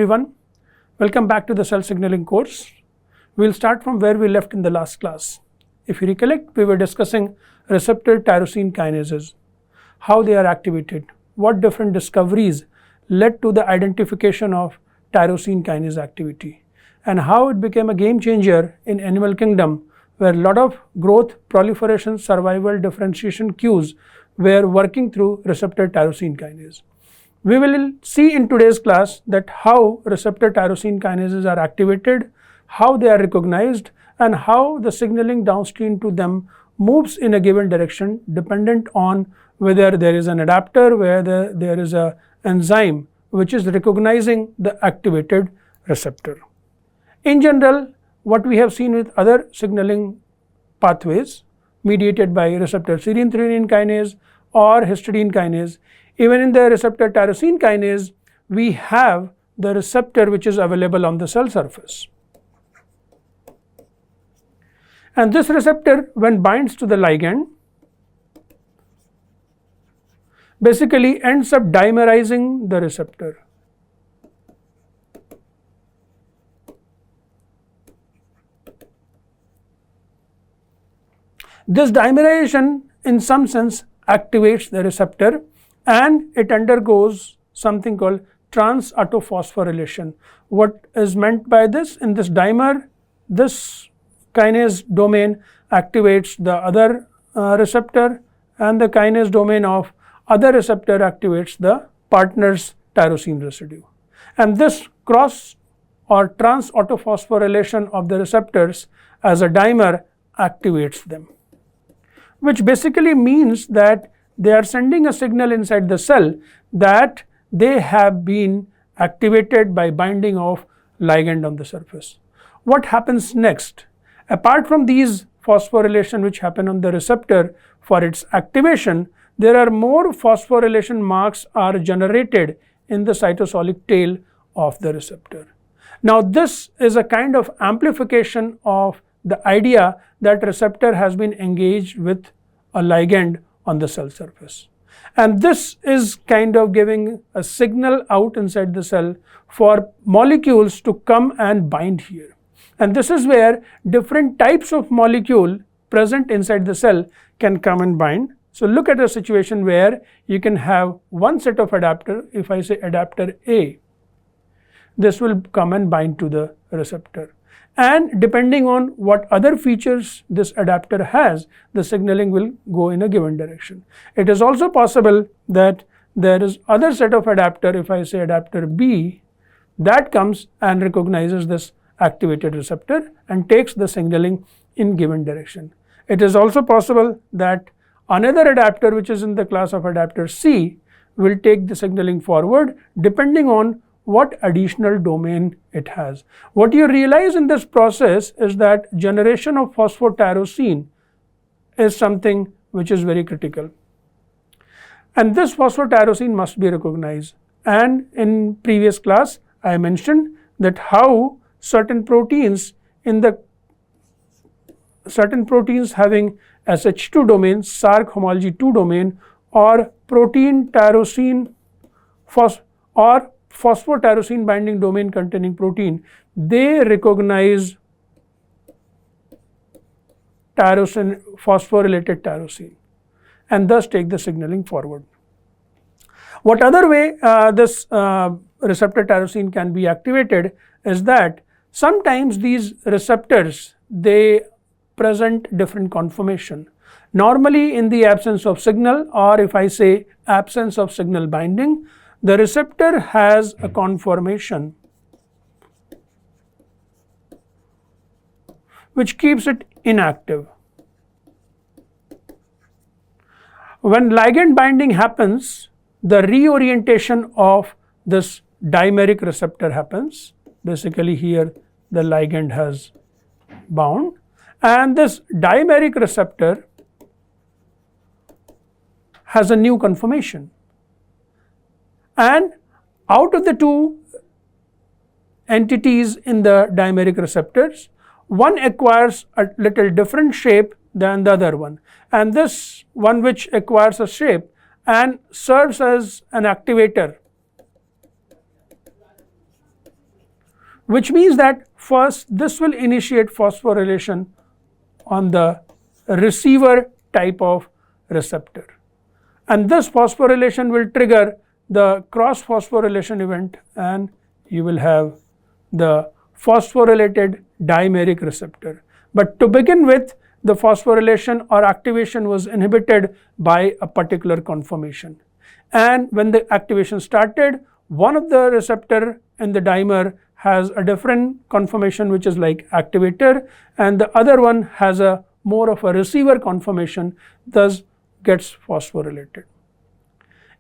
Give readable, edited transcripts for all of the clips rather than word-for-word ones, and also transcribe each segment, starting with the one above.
everyone. Welcome back to the cell signaling course. We'll start from where we left in the last class. If you recollect, we were discussing receptor tyrosine kinases, how they are activated, what different discoveries led to the identification of tyrosine kinase activity, and how it became a game changer in animal kingdom where a lot of growth, proliferation, survival, differentiation cues were working through receptor tyrosine kinase. We will see in today's class that how receptor tyrosine kinases are activated, how they are recognized, and how the signaling downstream to them moves in a given direction dependent on whether there is an adapter, whether there is an enzyme which is recognizing the activated receptor. In general, what we have seen with other signaling pathways mediated by receptor serine-threonine kinase or histidine kinase, even in the receptor tyrosine kinase, we have the receptor which is available on the cell surface. And this receptor, when binds to the ligand, basically ends up dimerizing the receptor. This dimerization in some sense activates the receptor and it undergoes something called trans-autophosphorylation. What is meant by this? In this dimer, this kinase domain activates the other receptor, and the kinase domain of other receptor activates the partner's tyrosine residue. And this cross or trans-autophosphorylation of the receptors as a dimer activates them, which basically means that they are sending a signal inside the cell that they have been activated by binding of ligand on the surface. What happens next? Apart from these phosphorylation which happen on the receptor for its activation, there are more phosphorylation marks are generated in the cytosolic tail of the receptor. Now this is a kind of amplification of the idea that receptor has been engaged with a ligand on the cell surface. And this is kind of giving a signal out inside the cell for molecules to come and bind here. And this is where different types of molecule present inside the cell can come and bind. So look at a situation where you can have one set of adapter. If I say adapter A, this will come and bind to the receptor. And depending on what other features this adapter has, the signaling will go in a given direction. It is also possible that there is other set of adapter, if I say adapter B, that comes and recognizes this activated receptor and takes the signaling in given direction. It is also possible that another adapter which is in the class of adapter C will take the signaling forward depending on what additional domain it has. What you realize in this process is that generation of phosphotyrosine is something which is very critical. And this phosphotyrosine must be recognized. And in previous class, I mentioned that how certain proteins having SH2 domain, Src homology 2 domain, or protein tyrosine or phosphotyrosine binding domain containing protein, they recognize tyrosine, phosphorylated tyrosine, and thus take the signaling forward. What other way this receptor tyrosine can be activated is that sometimes these receptors, they present different conformation. Normally in the absence of signal, or if I say absence of signal binding, the receptor has a conformation which keeps it inactive. When ligand binding happens, the reorientation of this dimeric receptor happens. Basically here the ligand has bound, and this dimeric receptor has a new conformation. And out of the two entities in the dimeric receptors, one acquires a little different shape than the other one, and this one which acquires a shape and serves as an activator which means that first this will initiate phosphorylation on the receiver type of receptor, and this phosphorylation will trigger the cross phosphorylation event, and you will have the phosphorylated dimeric receptor. But to begin with, the phosphorylation or activation was inhibited by a particular conformation, and when the activation started, one of the receptor in the dimer has a different conformation which is like activator, and the other one has a more of a receiver conformation, thus gets phosphorylated.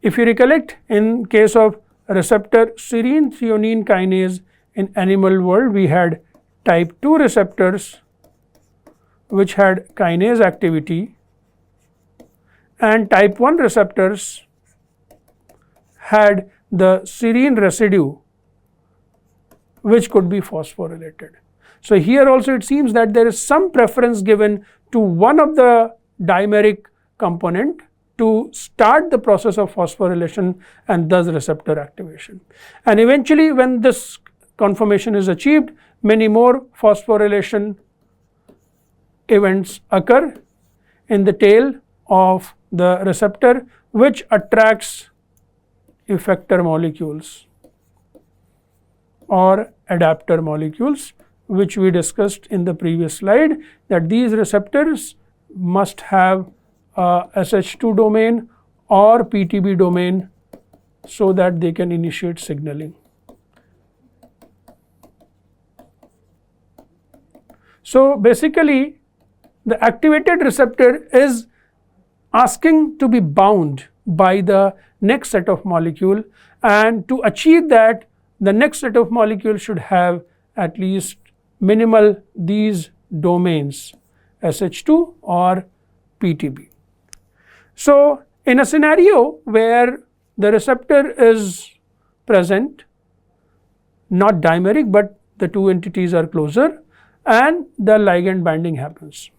If you recollect, in case of receptor serine threonine kinase in animal world, we had type 2 receptors which had kinase activity, and type 1 receptors had the serine residue which could be phosphorylated. So here also it seems that there is some preference given to one of the dimeric component to start the process of phosphorylation and thus receptor activation. And eventually when this conformation is achieved, many more phosphorylation events occur in the tail of the receptor, which attracts effector molecules or adapter molecules, which we discussed in the previous slide, that these receptors must have a SH2 domain or PTB domain so that they can initiate signaling. So basically, the activated receptor is asking to be bound by the next set of molecule, and to achieve that, the next set of molecule should have at least minimal these domains, SH2 or PTB. So in a scenario where the receptor is present, not dimeric, but the two entities are closer, and the ligand binding happens.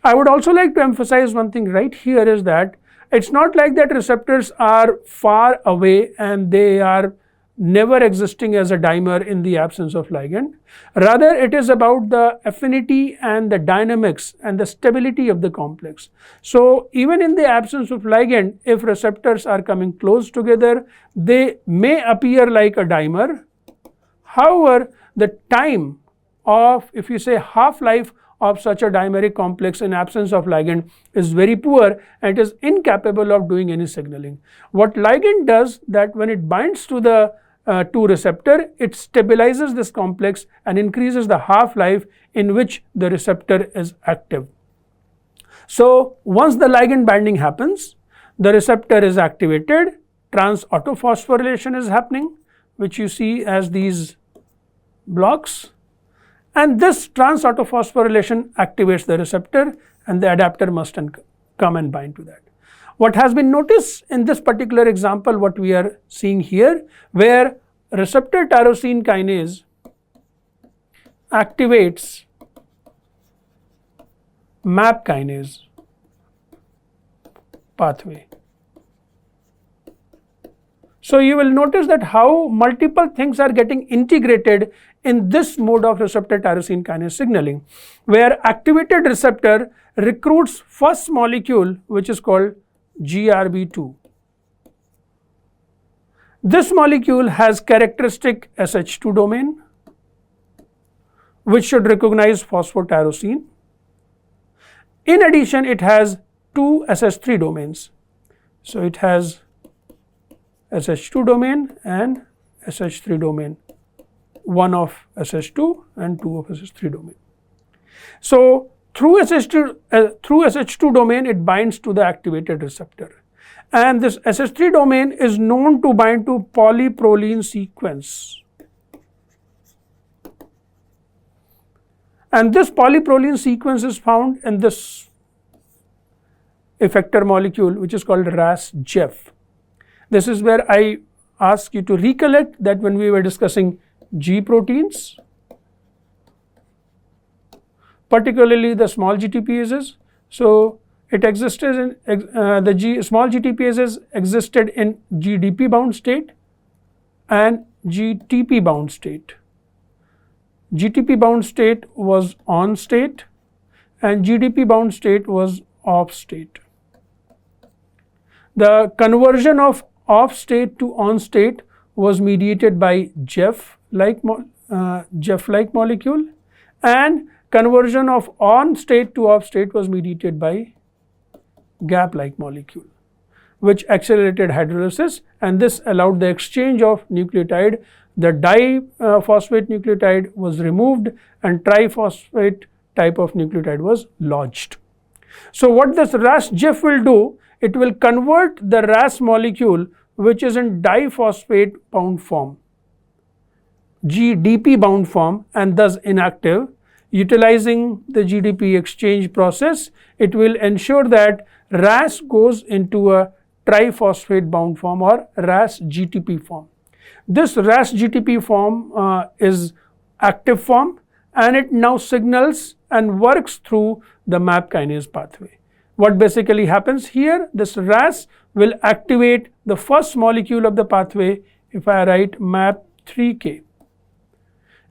I would also like to emphasize one thing right here is that it's not like that receptors are far away and they are never existing as a dimer in the absence of ligand. Rather, it is about the affinity and the dynamics and the stability of the complex. So even in the absence of ligand, if receptors are coming close together, they may appear like a dimer. However, the time of, if you say, half-life of such a dimeric complex in absence of ligand is very poor, and it is incapable of doing any signaling. What ligand does, that when it binds to the 2 receptor, it stabilizes this complex and increases the half-life in which the receptor is active. So once the ligand binding happens, the receptor is activated, trans autophosphorylation is happening, which you see as these blocks, and this trans autophosphorylation activates the receptor, and the adapter must come and bind to that. What has been noticed in this particular example, what we are seeing here, where receptor tyrosine kinase activates MAP kinase pathway. So you will notice that how multiple things are getting integrated in this mode of receptor tyrosine kinase signaling, where activated receptor recruits first molecule which is called GRB2. This molecule has characteristic SH2 domain which should recognize phosphotyrosine. In addition, it has 2 SH3 domains. So it has SH2 domain and SH3 domain, 1 of SH2 and 2 of SH3 domain. So through SH2 domain, it binds to the activated receptor, and this SH3 domain is known to bind to polyproline sequence, and this polyproline sequence is found in this effector molecule which is called RAS-GEF. This is where I ask you to recollect that when we were discussing G proteins, particularly the small GTPases, so it existed in small GTPases existed in GDP bound state, and GTP bound state. GTP bound state was on state and GDP bound state was off state. The conversion of off state to on state was mediated by Jeff-like molecule, and conversion of on state to off state was mediated by gap-like molecule, which accelerated hydrolysis, and this allowed the exchange of nucleotide. The diphosphate nucleotide was removed and triphosphate type of nucleotide was lodged. So what this RAS-GIF will do, it will convert the RAS molecule which is in diphosphate bound form, GDP bound form, and thus inactive. Utilizing the GDP exchange process, it will ensure that RAS goes into a triphosphate bound form or RAS-GTP form. This RAS-GTP form is active form, and it now signals and works through the MAP kinase pathway. What basically happens here, this RAS will activate the first molecule of the pathway, if I write MAP3K,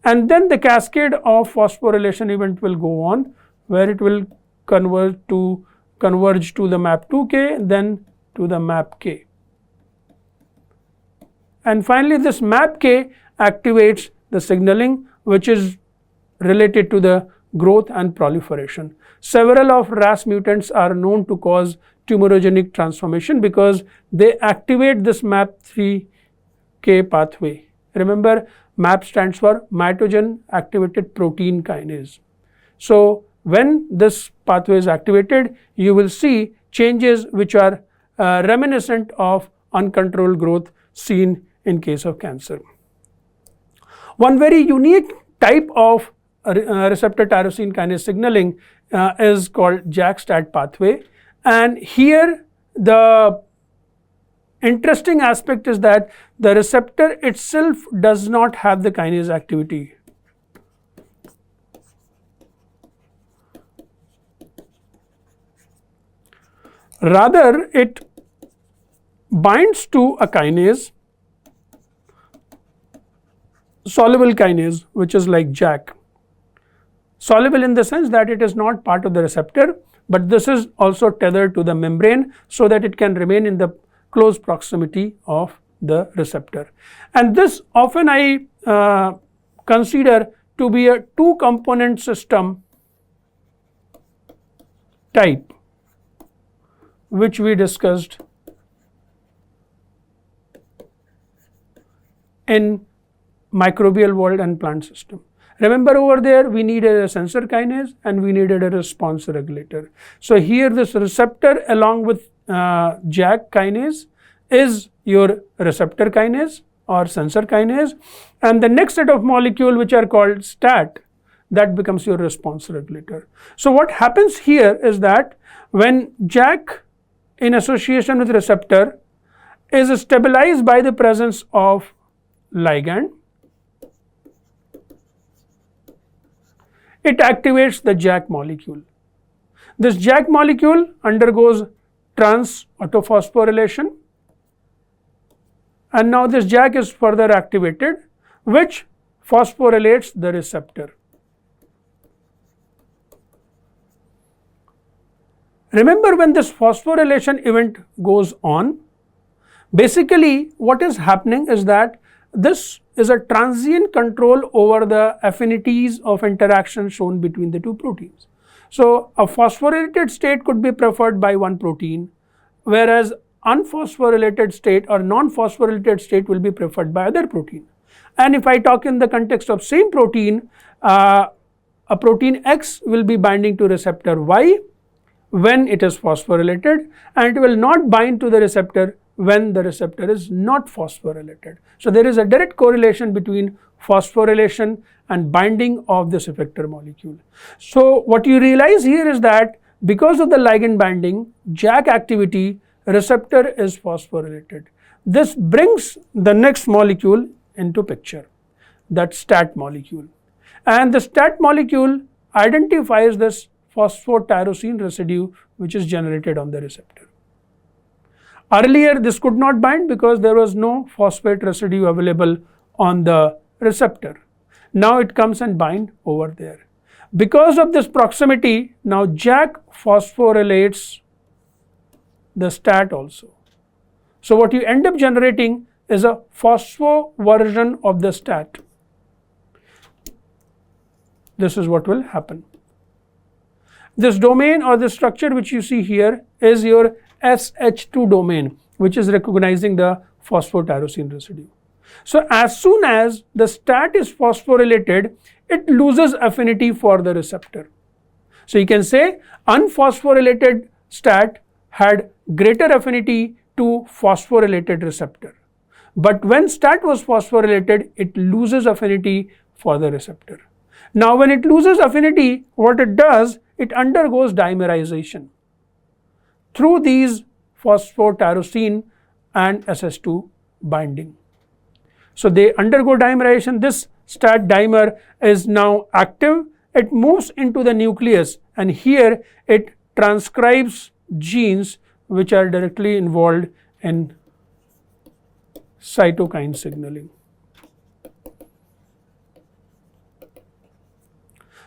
and then the cascade of phosphorylation event will go on, where it will converge to the MAP2K, then to the MAPK. And finally, this MAPK activates the signaling which is related to the growth and proliferation. Several of RAS mutants are known to cause tumorigenic transformation because they activate this MAP3K pathway. Remember, MAP stands for mitogen activated protein kinase. So when this pathway is activated, you will see changes which are reminiscent of uncontrolled growth seen in case of cancer. One very unique type of receptor tyrosine kinase signaling is called JAK-STAT pathway, and here the interesting aspect is that the receptor itself does not have the kinase activity. Rather, it binds to a kinase, soluble kinase, which is like JAK. Soluble in the sense that it is not part of the receptor, but this is also tethered to the membrane so that it can remain in the close proximity of the receptor. And this often I consider to be a two-component system type, which we discussed in microbial world and plant system. Remember, over there we needed a sensor kinase and we needed a response regulator. So here this receptor along with JAK kinase is your receptor kinase or sensor kinase, and the next set of molecule which are called STAT, that becomes your response regulator. So what happens here is that when JAK in association with receptor is stabilized by the presence of ligand, it activates the JAK molecule. This JAK molecule undergoes trans autophosphorylation, and now this JAK is further activated, which phosphorylates the receptor. Remember, when this phosphorylation event goes on, basically what is happening is that this is a transient control over the affinities of interaction shown between the two proteins. So a phosphorylated state could be preferred by one protein, whereas unphosphorylated state or non-phosphorylated state will be preferred by other protein. And if I talk in the context of same protein, a protein X will be binding to receptor Y when it is phosphorylated, and it will not bind to the receptor when the receptor is not phosphorylated. So there is a direct correlation between phosphorylation and binding of this effector molecule. So what you realize here is that because of the ligand binding, JAK activity, receptor is phosphorylated. This brings the next molecule into picture, that STAT molecule. And the STAT molecule identifies this phosphotyrosine residue which is generated on the receptor. Earlier this could not bind because there was no phosphate residue available on the receptor. Now it comes and bind over there. Because of this proximity, now JAK phosphorylates the STAT also. So what you end up generating is a phospho version of the STAT. This is what will happen. This domain or the structure which you see here is your SH2 domain, which is recognizing the phosphotyrosine residue. So as soon as the STAT is phosphorylated, it loses affinity for the receptor. So you can say unphosphorylated STAT had greater affinity to phosphorylated receptor. But when STAT was phosphorylated, it loses affinity for the receptor. Now when it loses affinity, what it does, it undergoes dimerization through these phosphotyrosine and SS2 binding. So they undergo dimerization. This STAT dimer is now active. It moves into the nucleus, and here it transcribes genes which are directly involved in cytokine signaling.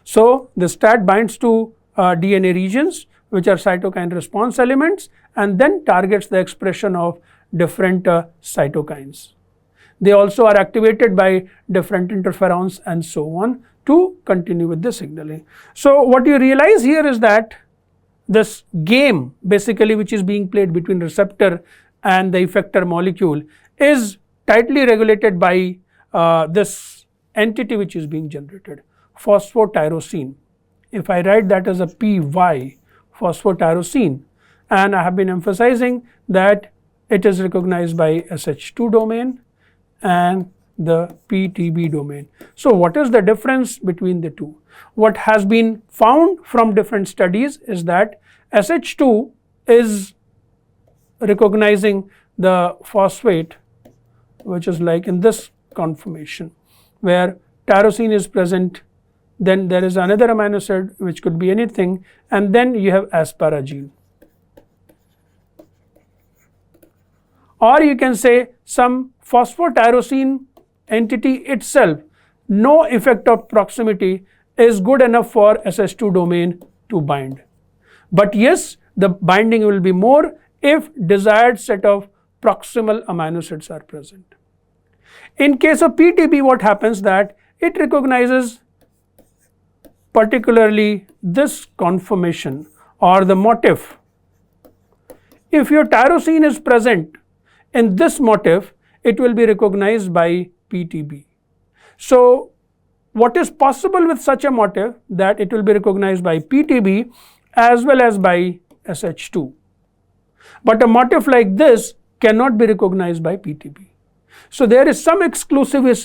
So the STAT binds to DNA regions which are cytokine response elements and then targets the expression of different cytokines. They also are activated by different interferons and so on to continue with the signaling. So what you realize here is that this game basically which is being played between receptor and the effector molecule is tightly regulated by this entity which is being generated, phosphotyrosine. If I write that as a PY, phosphotyrosine, and I have been emphasizing that it is recognized by SH2 domain and the PTB domain. So what is the difference between the two? What has been found from different studies is that SH2 is recognizing the phosphate which is like in this conformation where tyrosine is present, then there is another amino acid which could be anything, and then you have asparagine. Or you can say some phosphotyrosine entity itself, no effect of proximity is good enough for SS2 domain to bind. But yes, the binding will be more if desired set of proximal amino acids are present. In case of PTB, what happens that it recognizes particularly this conformation or the motif. If your tyrosine is present in this motif, it will be recognized by PTB. So what is possible with such a motif that it will be recognized by PTB as well as by SH2. But a motif like this cannot be recognized by PTB. So there is some exclusivity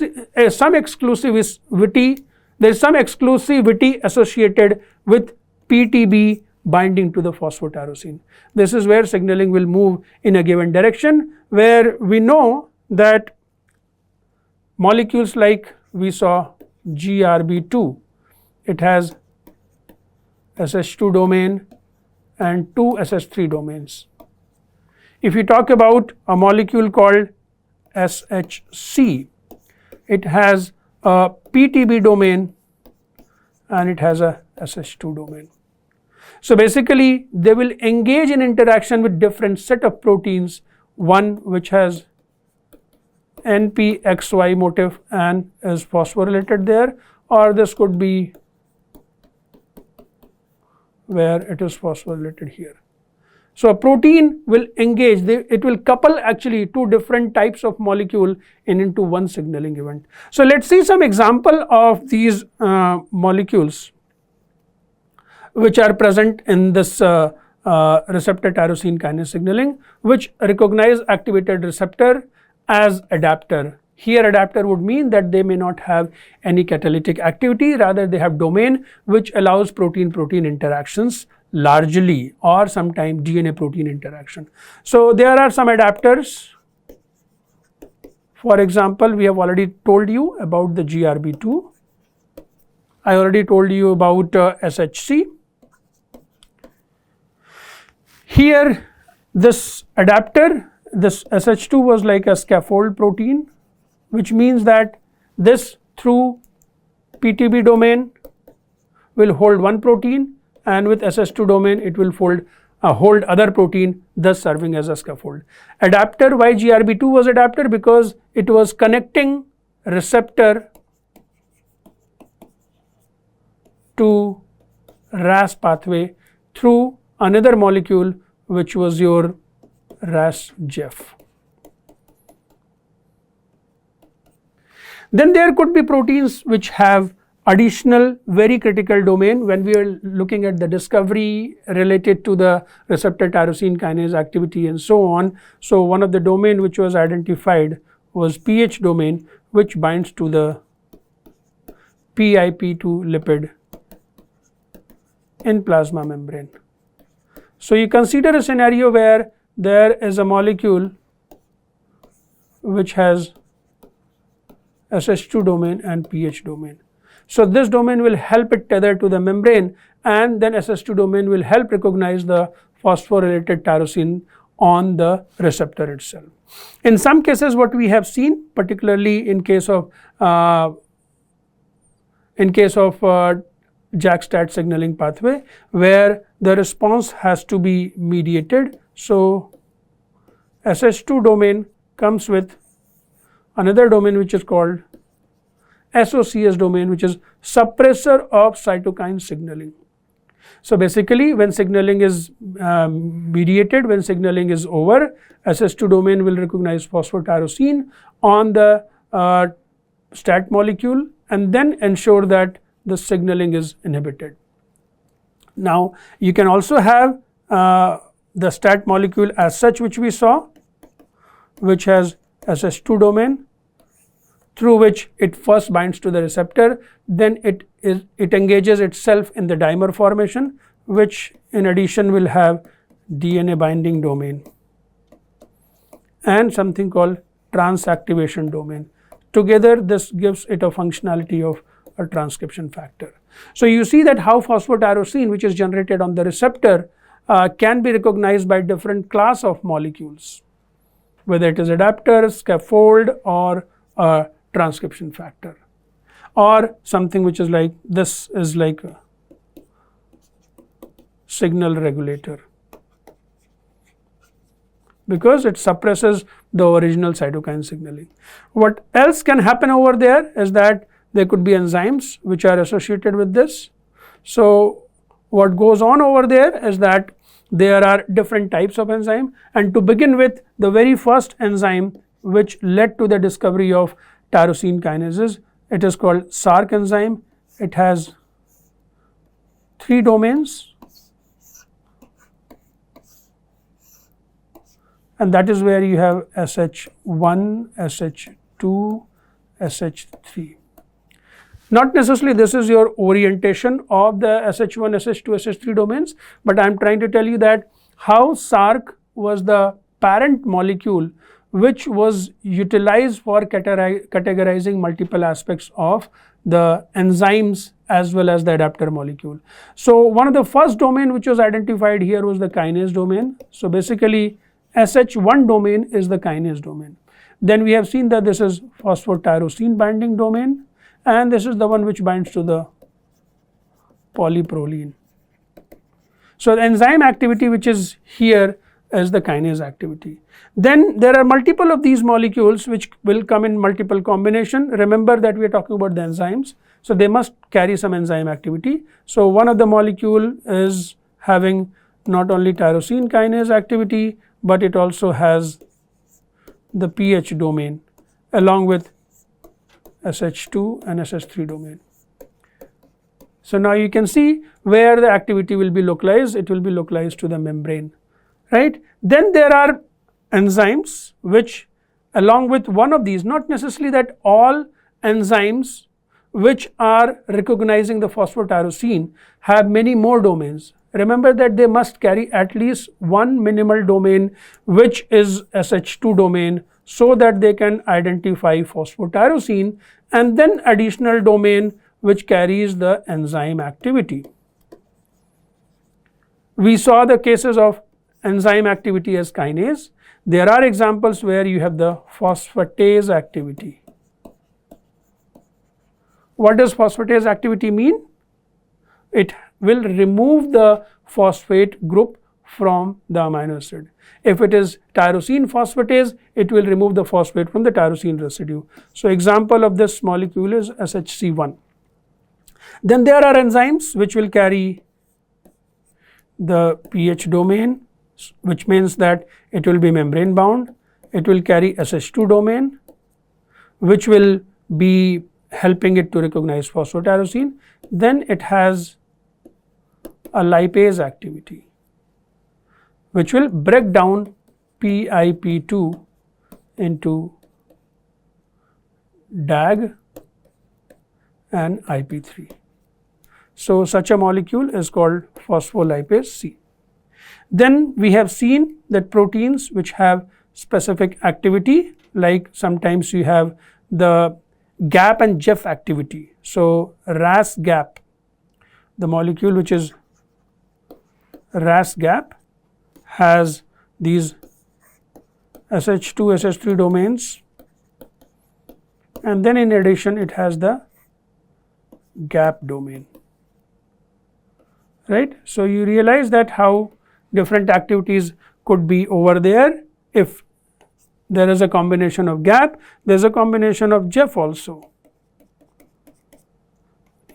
associated with PTB binding to the phosphotyrosine. This is where signaling will move in a given direction, where we know that molecules like we saw GRB2, it has SH2 domain and two SH3 domains. If you talk about a molecule called SHC, it has a PTB domain and it has a SH2 domain. So basically they will engage in interaction with different set of proteins, one which has NPXY motif and is phosphorylated there, or this could be where it is phosphorylated here. So a protein will engage, it will couple actually two different types of molecule into one signaling event. So let's see some example of these molecules which are present in this receptor tyrosine kinase signaling, which recognize activated receptor as adapter. Here adapter would mean that they may not have any catalytic activity, rather they have domain which allows protein-protein interactions largely, or sometimes DNA-protein interaction. So there are some adapters. For example, we have already told you about the GRB2. I already told you about SHC. Here this adapter, this SH2 was like a scaffold protein, which means that This through PTB domain will hold one protein, and with SS2 domain it will hold other protein, thus serving as a scaffold. Adapter, why GRB2 was adapter? Because it was connecting receptor to RAS pathway through another molecule which was your RAS-GEF. Then there could be proteins which have additional very critical domain when we are looking at the discovery related to the receptor tyrosine kinase activity and so on. So one of the domain which was identified was pH domain, which binds to the PIP2 lipid in plasma membrane. So you consider a scenario where there is a molecule which has SH2 domain and pH domain. So this domain will help it tether to the membrane, and then SH2 domain will help recognize the phosphorylated tyrosine on the receptor itself. In some cases, what we have seen, particularly in case of JAK-STAT signaling pathway, where the response has to be mediated. So SH2 domain comes with another domain which is called SOCS domain, which is suppressor of cytokine signaling. So basically, when signaling is mediated, when signaling is over, SS2 domain will recognize phosphotyrosine on the STAT molecule and then ensure that the signaling is inhibited. Now you can also have the STAT molecule as such, which we saw, which has SS2 domain, through which it first binds to the receptor, then it engages itself in the dimer formation, which in addition will have DNA binding domain and something called transactivation domain. Together this gives it a functionality of a transcription factor. So you see that how phosphotyrosine, which is generated on the receptor, can be recognized by different class of molecules, whether it is adapter, scaffold, or transcription factor, or something which is like this is like a signal regulator, because it suppresses the original cytokine signaling. What else can happen over there is that there could be enzymes which are associated with this. So what goes on over there is that there are different types of enzyme, and to begin with, the very first enzyme which led to the discovery of tyrosine kinases, it is called SRC enzyme. It has 3 domains, and that is where you have SH1, SH2, SH3. Not necessarily this is your orientation of the SH1, SH2, SH3 domains, but I am trying to tell you that how SRC was the parent molecule which was utilized for categorizing multiple aspects of the enzymes as well as the adapter molecule. So one of the first domain which was identified here was the kinase domain. So basically SH1 domain is the kinase domain. Then we have seen that this is phosphotyrosine binding domain, and this is the one which binds to the polyproline. So the enzyme activity which is here is the kinase activity. Then there are multiple of these molecules which will come in multiple combination. Remember that we are talking about the enzymes, so they must carry some enzyme activity. So one of the molecule is having not only tyrosine kinase activity, but it also has the pH domain along with SH2 and SH3 domain. So now you can see where the activity will be localized. It will be localized to the membrane, right? Then there are enzymes which, along with one of these, not necessarily that all enzymes which are recognizing the phosphotyrosine have many more domains. Remember that they must carry at least one minimal domain which is SH2 domain, so that they can identify phosphotyrosine, and then additional domain which carries the enzyme activity. We saw the cases of enzyme activity as kinase. There are examples where you have the phosphatase activity. what does phosphatase activity mean? It will remove the phosphate group from the amino acid. If it is tyrosine phosphatase, it will remove the phosphate from the tyrosine residue. So, example of this molecule is SHC1. Then there are enzymes which will carry the pH domain, which means that it will be membrane bound. It will carry SH2 domain, which will be helping it to recognize phosphotyrosine. Then it has a lipase activity, which will break down PIP2 into DAG and IP3. So, such a molecule is called phospholipase C. Then we have seen that proteins which have specific activity, like sometimes you have the gap and Jeff activity. So, RAS gap, the molecule which is RAS gap has these SH2, SH3 domains, and then in addition it has the gap domain, right. So, you realize that how different activities could be over there. If there is a combination of gap, there is a combination of Jeff also.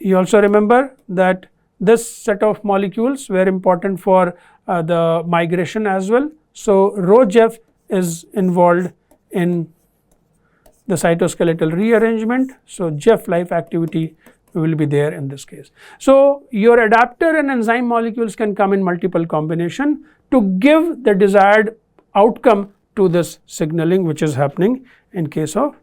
You also remember that this set of molecules were important for the migration as well. So, Rho-Jeff is involved in the cytoskeletal rearrangement. So, Jeff life activity will be there in this case. So, your adapter and enzyme molecules can come in multiple combination to give the desired outcome to this signaling which is happening in case of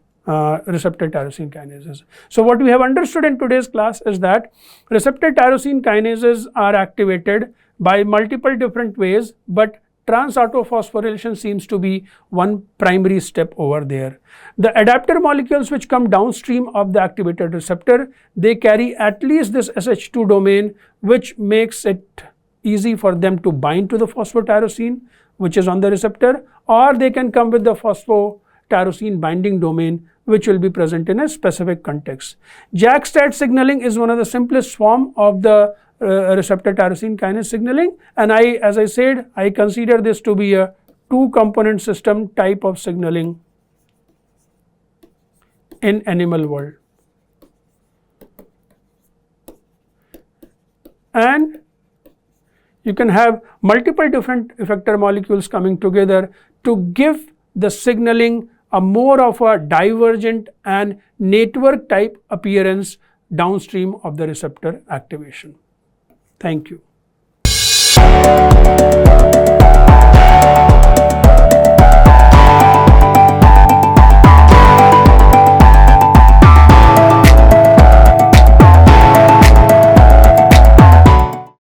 receptor tyrosine kinases. So, what we have understood in today's class is that receptor tyrosine kinases are activated by multiple different ways, but trans-autophosphorylation seems to be one primary step over there. The adapter molecules which come downstream of the activated receptor, they carry at least this SH2 domain, which makes it easy for them to bind to the phosphotyrosine which is on the receptor, or they can come with the phosphotyrosine binding domain which will be present in a specific context. JAK-STAT signaling is one of the simplest form of the receptor tyrosine kinase signaling, and as I said, I consider this to be a two-component system type of signaling in animal world. And you can have multiple different effector molecules coming together to give the signaling a more of a divergent and network type appearance downstream of the receptor activation. Thank you.